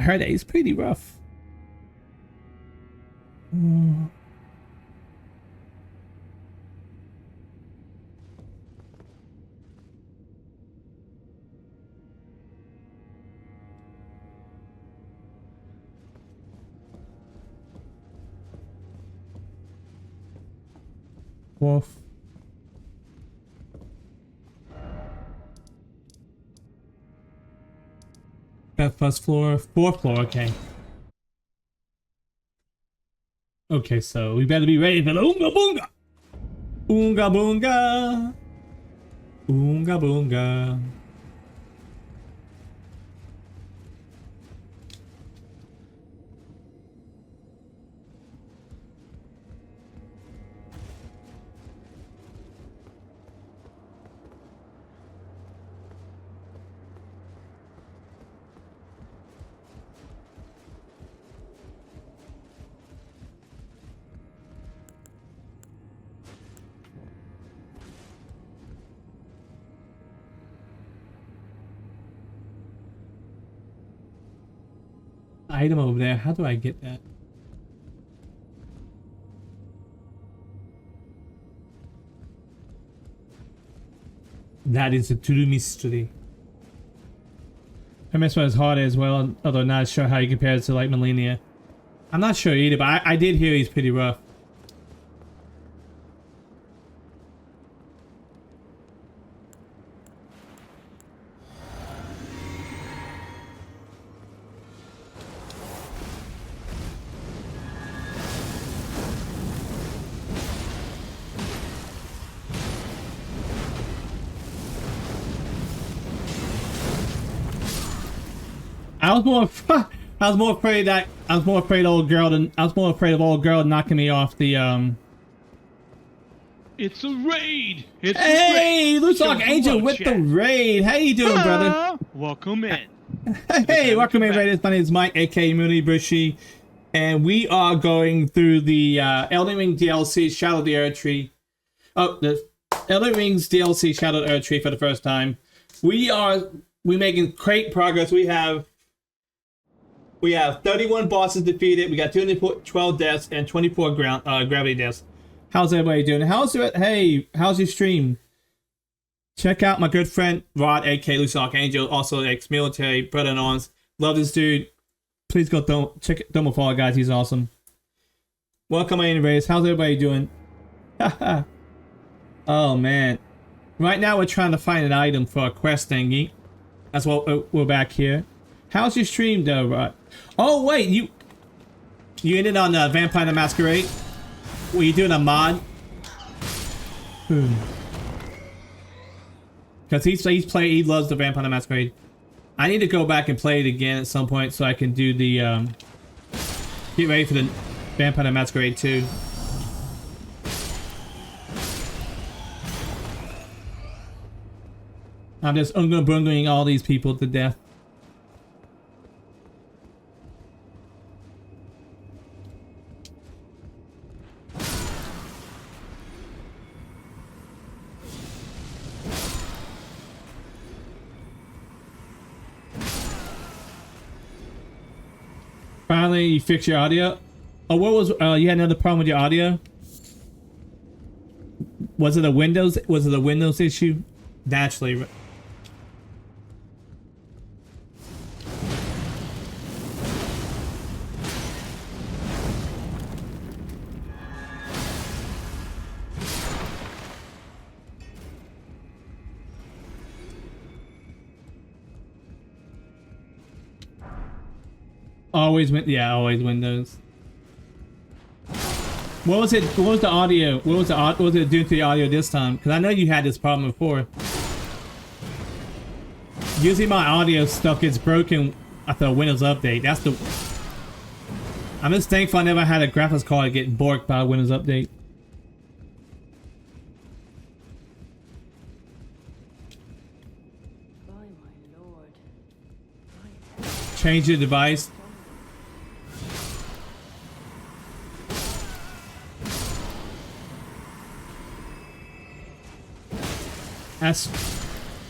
heard that he's pretty rough. Wolf. First floor, fourth floor, okay. Okay, so we better be ready for the Oonga Boonga! Oonga Boonga! Oonga Boonga! Item over there. How do I get that? That is a true mystery. Premise was hard as well, although not sure how he compares to like Millennia. I'm not sure either, but I did hear he's pretty rough. I was more afraid of old girl knocking me off the It's a raid. It's Hey, a raid. looks like Angel with the raid. How you doing, brother? Welcome in. Hey, welcome in, raiders. My name is Mike, aka Midoribushi, and we are going through the Elden Ring DLC Shadow of the Erdtree. Oh, the Elden Ring's DLC Shadow of the Erdtree for the first time. We're making great progress. We have 31 bosses defeated. We got 212 deaths and 24 gravity deaths. How's everybody doing? How's your stream? Check out my good friend Rod, aka Lucy Archangel, also ex-military, brother in arms. Love this dude. Please go check Domo Follow, guys. He's awesome. Welcome, anyways. How's everybody doing? Oh man. Right now we're trying to find an item for a quest thingy. That's what we're back here. How's your stream though, Rod? Oh wait, you ended on Vampire the Masquerade? Were you doing a mod? Because he loves the Vampire the Masquerade. I need to go back and play it again at some point so I can do the get ready for the Vampire the Masquerade 2. I'm just bungling all these people to death. Finally, you fixed your audio. Oh, what was? You had another problem with your audio. Was it a Windows? Was it a Windows issue? Naturally. Always always Windows. What was it? What was the audio? What was it doing to the audio this time? Because I know you had this problem before. Usually my audio stuff gets broken after a Windows update. I'm just thankful I never had a graphics card get borked by a Windows update. Change your device. That's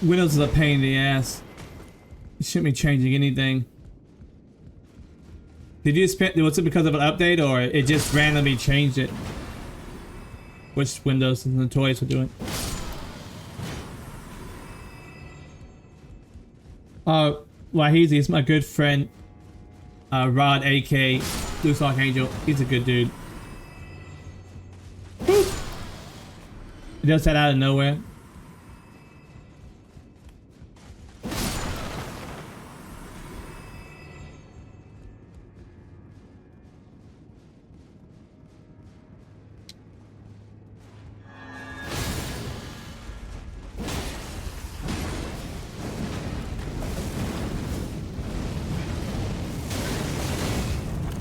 Windows is a pain in the ass. You shouldn't be changing anything. Did you spend? Was it because of an update, or it just randomly changed it? Which Windows and the toys were doing? Wahizi is my good friend. Rod, AK, Loose Archangel. He's a good dude. Woo! Just that out of nowhere.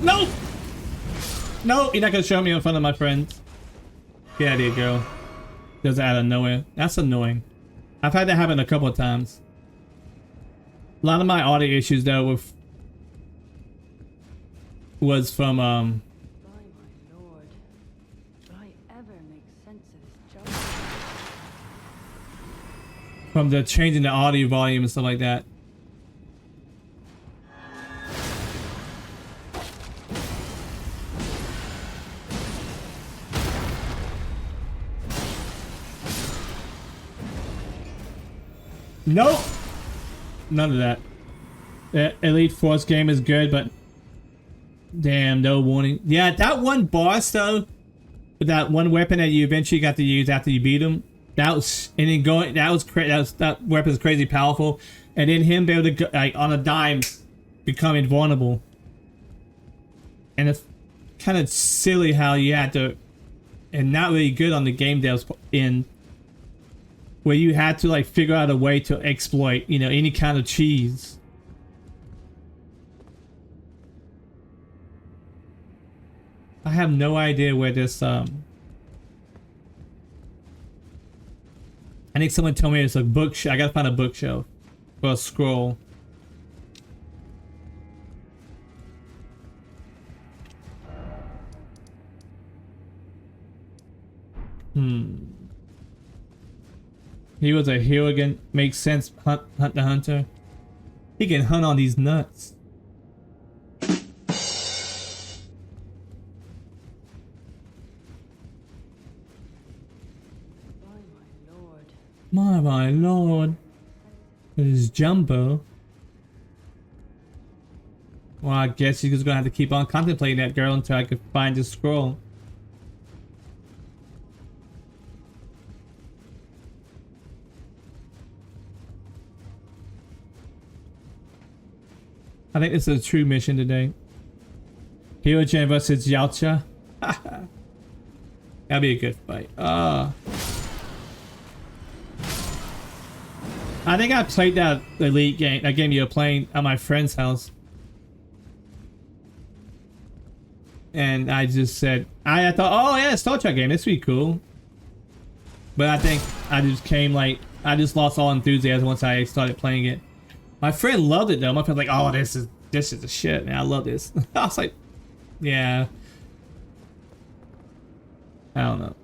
No! No, you're not gonna show me in front of my friends. Get out of here, girl. Just out of nowhere. That's annoying. I've had that happen a couple of times. A lot of my audio issues though was from By my lord, will I ever make sense of this job? from the changing the audio volume and stuff like that. Nope. None of that. The Elite Force game is good, but damn, no warning. Yeah, that one boss though, with that one weapon that you eventually got to use after you beat him, that was and then going that weapon's crazy powerful, and then him be able to go, like on a dime become invulnerable. And it's kind of silly how you had to, and not really good on the game devs end, where you had to like figure out a way to exploit, you know, any kind of cheese. I have no idea where this I think someone told me it's a bookshelf. I gotta find a bookshelf for a scroll. He was a hero again. Makes sense. Hunt the hunter. He can hunt on these nuts. My lord. There's Jumbo. Well, I guess you're just gonna have to keep on contemplating that girl until I could find this scroll. I think this is a true mission today. Hyogen versus Yaocha. That'd be a good fight. I think I played that Elite game, that game you were playing at my friend's house. And I just said, I thought, oh yeah, Star Trek game, this would be cool. But I think I just came like, I just lost all enthusiasm once I started playing it. My friend loved it though. My friend was like, oh, this is the shit, man. I love this. I was like, yeah. I don't know.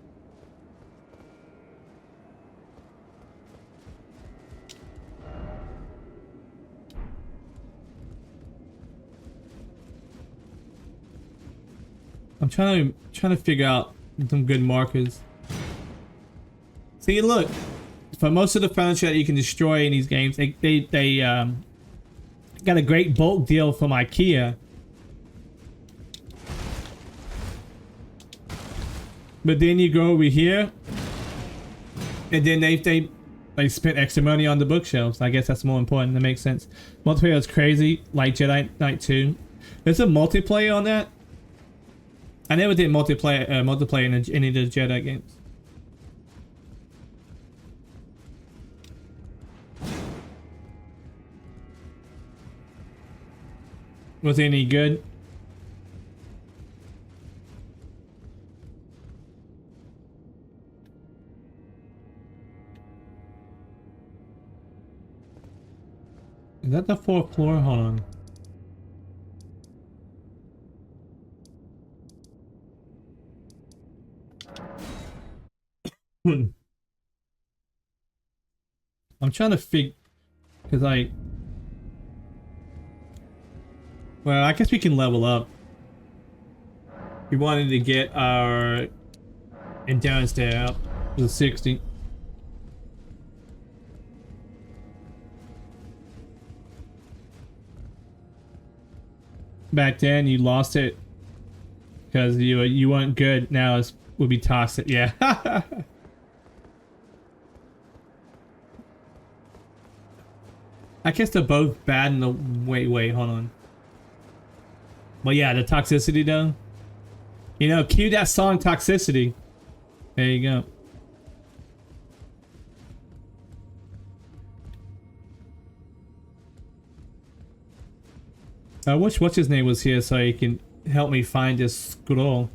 I'm trying to figure out some good markers. See, look, for most of the furniture that you can destroy in these games, they got a great bulk deal from IKEA. But then you go over here, and then they spent extra money on the bookshelves. I guess that's more important. That makes sense. Multiplayer is crazy, like Jedi Knight 2. There's a multiplayer on that. I never did multiplayer in any of the Jedi games. Was it any good? Is that the 4th floor? Hold on. I'm trying to figure, because Well, I guess we can level up. We wanted to get our endurance there up to 60. Back then, you lost it because you weren't good. Now it would be toxic. Yeah. I guess they're both bad in the wait, hold on. But yeah, the toxicity though. You know, cue that song Toxicity. There you go. I wish what's his name was here so he can help me find this scroll.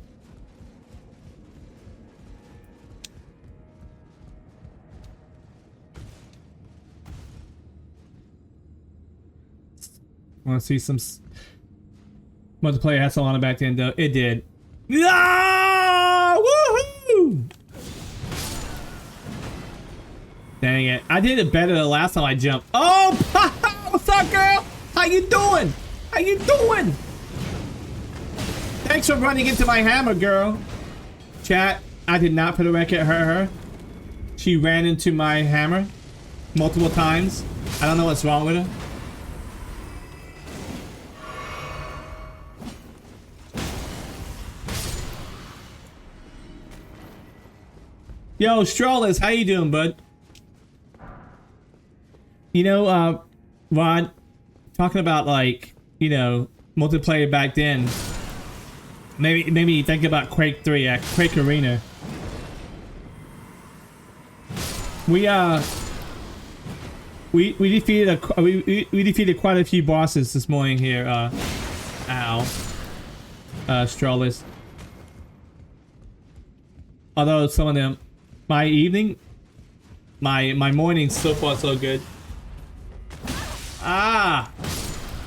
Want to see some multiplayer had so on back then though. It did. No! Woohoo! Dang it! I did it better the last time I jumped. Oh, what's up, girl? How you doing? How you doing? Thanks for running into my hammer, girl. Chat. I did not put a record hurt her. She ran into my hammer multiple times. I don't know what's wrong with her. Yo, Str+Faith, how you doing, bud? You know, Rod, talking about like, you know, multiplayer back then. Maybe think about Quake 3, Quake Arena. We defeated we defeated quite a few bosses this morning here. Str+Faith. Although some of them. My morning so far so good. Ah!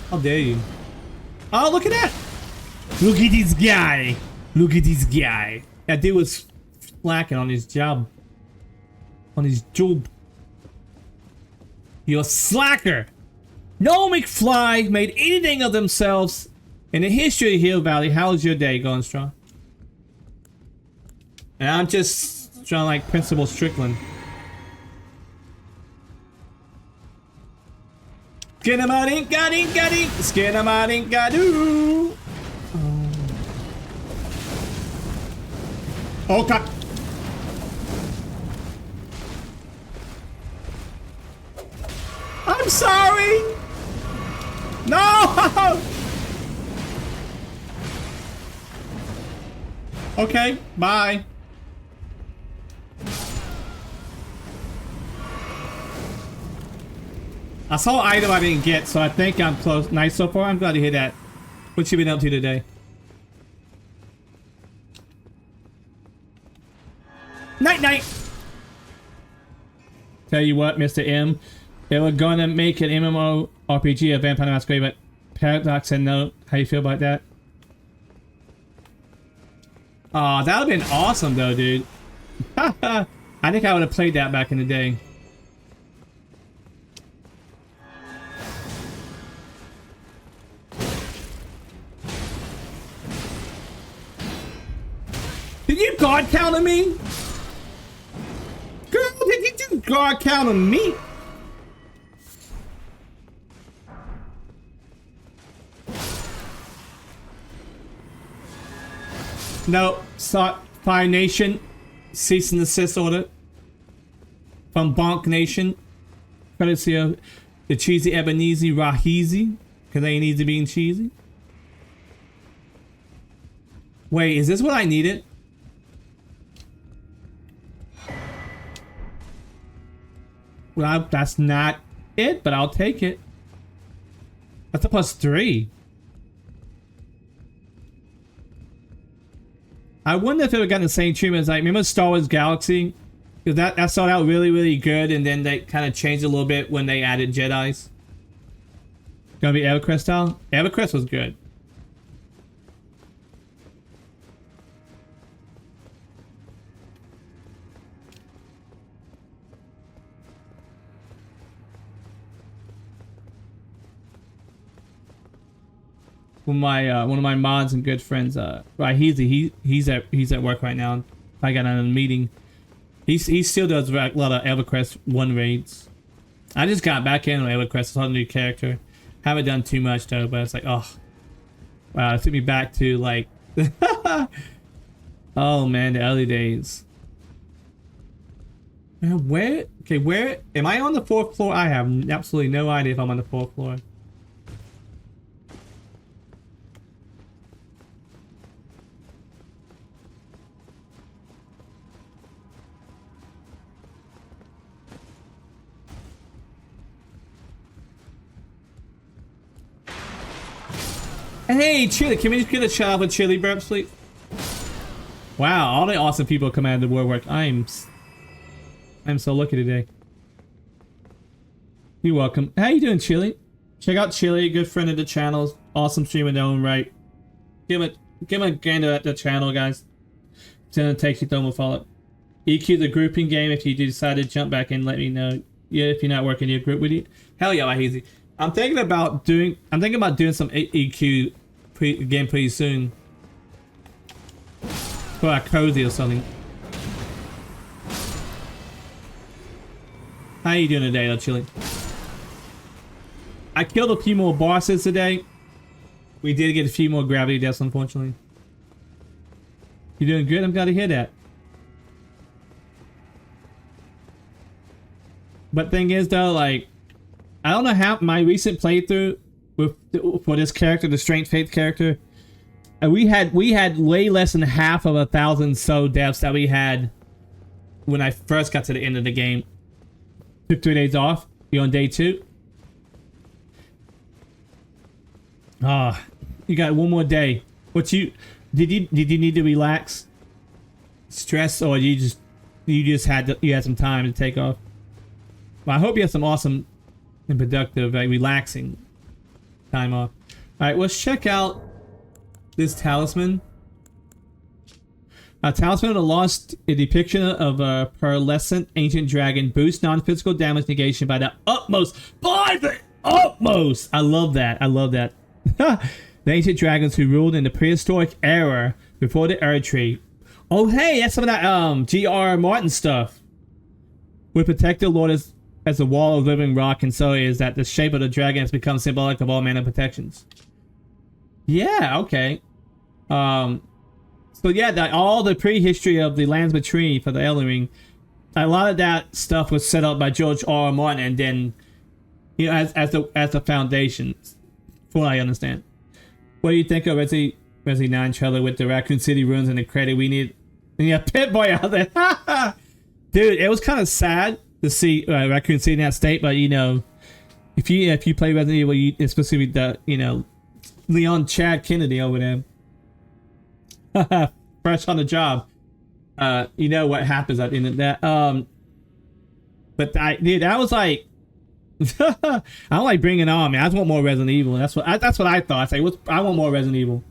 How dare you? Oh, look at that! Look at this guy! Look at this guy! That dude was slacking on his job. On his job. You're a slacker! No McFly made anything of themselves in the history of Hill Valley. How's your day going, Strong? And I'm just trying like Principal Strickland. Skinnamadink-ga-dink-ga-dink, skinnamadink-ga-doo. Oh god. I'm sorry. No. Okay, bye. I saw an item I didn't get, so I think I'm close. Nice so far. I'm glad to hear that. What you been up to today? Night night. Tell you what, Mr. M, they were gonna make an MMO RPG of Vampire Masquerade, but Paradox said no. How you feel about that? Aw, that would've been awesome though, dude. I think I would have played that back in the day. Did you guard counter me? Girl, did you just guard counter me? No, Fire Nation, cease and desist order from Bonk Nation. Courtesy of the cheesy Ebenezer Rahizi, because they need to be cheesy. Wait, is this what I needed? Well, that's not it, but I'll take it. That's a +3. I wonder if it would have gotten the same treatment as like, remember Star Wars Galaxy? Because that started out really, really good, and then they kind of changed a little bit when they added Jedis. Gonna be EverQuest style? EverQuest was good. with my one of my mods and good friends. Right, he's at work right now. I got on a meeting. He still does a lot of EverQuest 1 raids. I just got back in on EverQuest. It's a new character. Haven't done too much though, but it's like, oh, wow, it took me back to like, oh man, the early days. Man, where am I on the 4th floor? I have absolutely no idea if I'm on the 4th floor. Hey, Chili, can we just get a shout out with Chili burps, please? Wow, all the awesome people come out of the woodwork. I'm so lucky today. You're welcome. How you doing, Chili? Check out Chili, good friend of the channel. Awesome streamer in their own right. Give him a gander at the channel, guys. Then it takes you throw him a follow. EQ the grouping game. If you decide to jump back in, let me know. Yeah, if you're not working your group with you. Hell yeah, easy. I'm thinking about doing some EQ game pretty soon. For like cozy or something. How you doing today, though, Chili? I killed a few more bosses today. We did get a few more gravity deaths, unfortunately. You doing good? I'm glad to hear that. But thing is, though, like, I don't know how my recent playthrough for this character, the Str+Faith character, we had way less than half of 1,000 so deaths that we had when I first got to the end of the game. Took 3 days off. You're on day 2. Ah, you got one more day. Did you need to relax, stress, or you had some time to take off? Well, I hope you have some awesome and productive, relaxing time off. All right, let's check out this talisman. A talisman of the lost, a depiction of a pearlescent ancient dragon, boosts non-physical damage negation by the utmost. By the utmost! I love that. I love that. The ancient dragons who ruled in the prehistoric era before the Erdtree. Oh, hey, that's some of that G.R. Martin stuff. Would protect the Lord as a wall of living rock, and so is that the shape of the dragon has become symbolic of all manner protections. Yeah, okay. So yeah, all the prehistory of the lands between for the Elden Ring, a lot of that stuff was set up by George R. Martin, and then, you know, as the foundation, from what I understand. What do you think of Resi 9 trailer with the Raccoon City ruins and the credit we need? Yeah, Pit-Boy out there. Dude, it was kind of sad to see Raccoon City in that state, but you know, if you play Resident Evil, especially the, you know, Leon Chad Kennedy over there. Fresh on the job. You know what happens at the end of that. But that was like, I don't like bringing it on, man. I just want more Resident Evil. That's what I thought. I want more Resident Evil,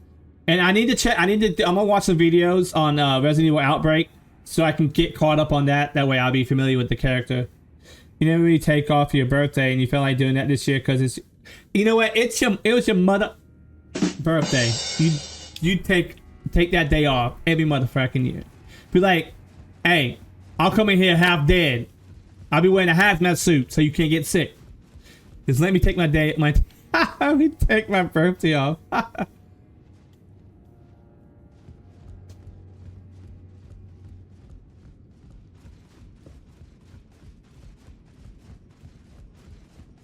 and I need to check. I'm gonna watch some videos on Resident Evil Outbreak so I can get caught up on that. That way, I'll be familiar with the character. You never really take off your birthday, and you felt like doing that this year because it's, you know what? It was your mother birthday. You take that day off every motherfucking year. Be like, hey, I'll come in here half dead. I'll be wearing a hazmat suit so you can't get sick. Just let me take my let me take my birthday off.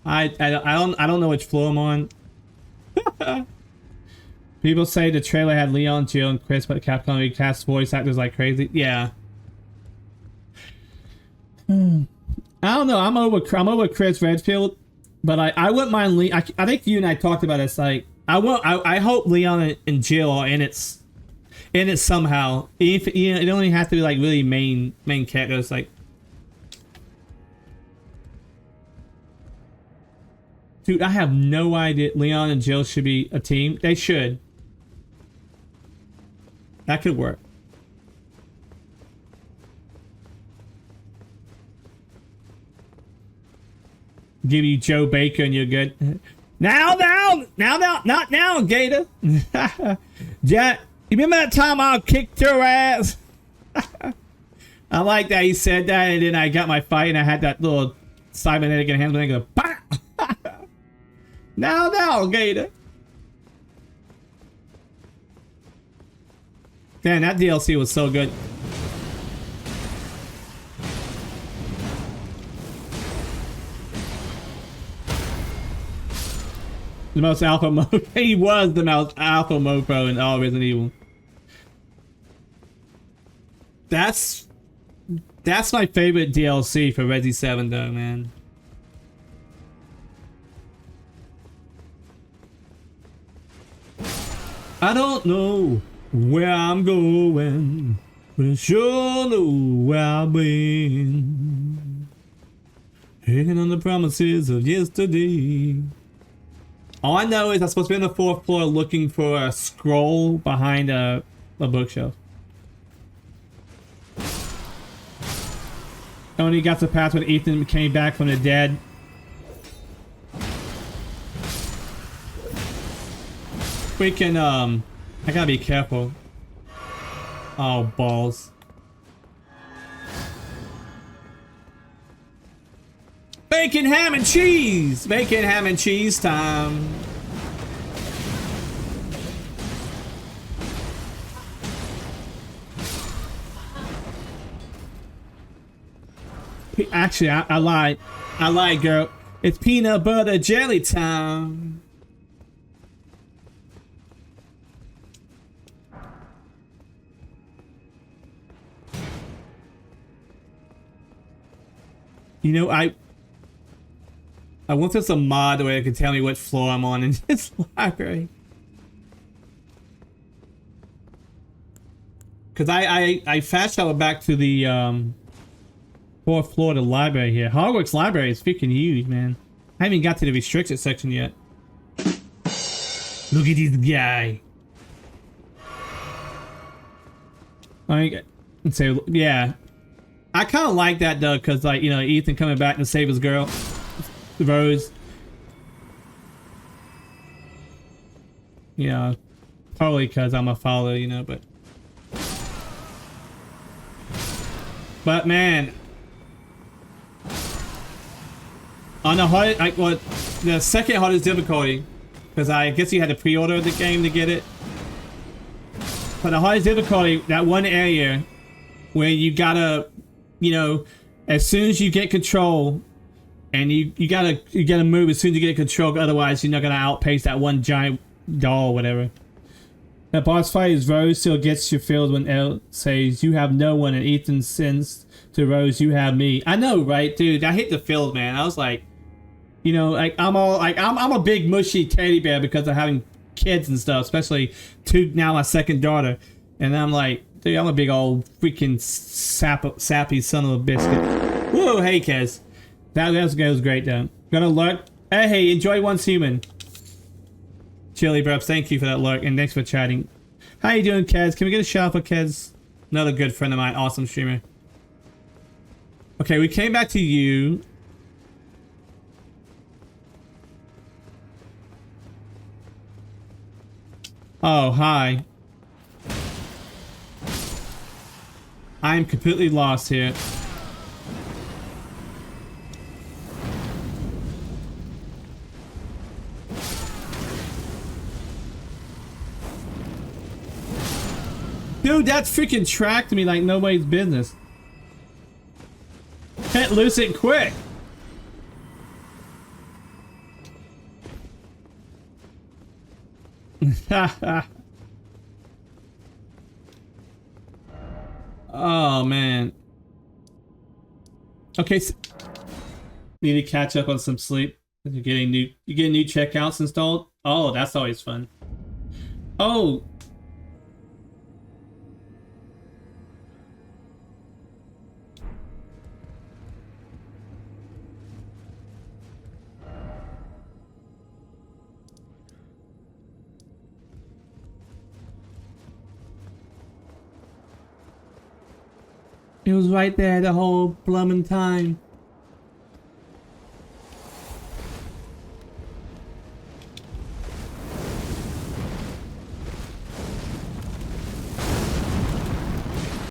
I don't know which floor I'm on. People say the trailer had Leon, Jill, and Chris, but Capcom recast voice actors like crazy. Yeah. I don't know. I'm over Chris Redfield, but I wouldn't mind I think you and I talked about this. Like, I hope Leon and Jill are in it somehow. If you know, it only has to be like really main characters. Like, dude, I have no idea. Leon and Jill should be a team. They should. That could work. Give you Joe Baker and you're good. Now, not now, Gator. Jack, you remember that time I kicked your ass? I like that he said that, and then I got my fight, and I had that little cybernetic enhancement and go, now, Gator. Damn, that DLC was so good. The most alpha mode. He was the most alpha mofo in all Resident Evil. That's my favorite DLC for Resi 7 though, man. I don't know where I'm going, but I sure know where I've been. Hanging on the promises of yesterday. All I know is I'm supposed to be on the 4th floor looking for a scroll behind a bookshelf. Only got to pass when Ethan came back from the dead. Freaking, I gotta be careful. Oh, balls. Bacon, ham, and cheese! Bacon, ham, and cheese time. Actually, I lied. I lied, girl. It's peanut butter jelly time. You know, I want there's a mod where it can tell me what floor I'm on in this library. Cause I fast traveled back to the 4th floor of the library here. Hogwarts library is freaking huge, man. I haven't even got to the restricted section yet. Look at this guy. I say, yeah. I kind of like that though, cause like, you know, Ethan coming back to save his girl, Rose. You know, probably cause I'm a follower, you know, but man, on the hard, like what, the second hardest difficulty, cause I guess you had to pre-order the game to get it. But the hardest difficulty, that one area where you gotta, you know, as soon as you get control, and you gotta move as soon as you get control, otherwise you're not gonna outpace that one giant doll or whatever. The boss fight is Rose still gets your feels when Elle says you have no one, and Ethan sends to Rose you have me. I know, right, dude? I hit the field, man. I was like, you know, like I'm a big mushy teddy bear because of having kids and stuff, especially now my second daughter, and I'm like, dude, I'm a big old freaking sappy son of a biscuit. Whoa, hey, Kez. That was great, though. Gonna lurk. Hey, enjoy Once Human. Chili Breps, thank you for that lurk, and thanks for chatting. How you doing, Kez? Can we get a shout out for Kez? Another good friend of mine, awesome streamer. Okay, we came back to you. Oh, hi. I'm completely lost here. Dude, that freaking tracked me like nobody's business. Can't loose it quick. Oh man. Okay, so need to catch up on some sleep. You're getting new checkouts installed. Oh, that's always fun. Oh. It was right there the whole blooming time.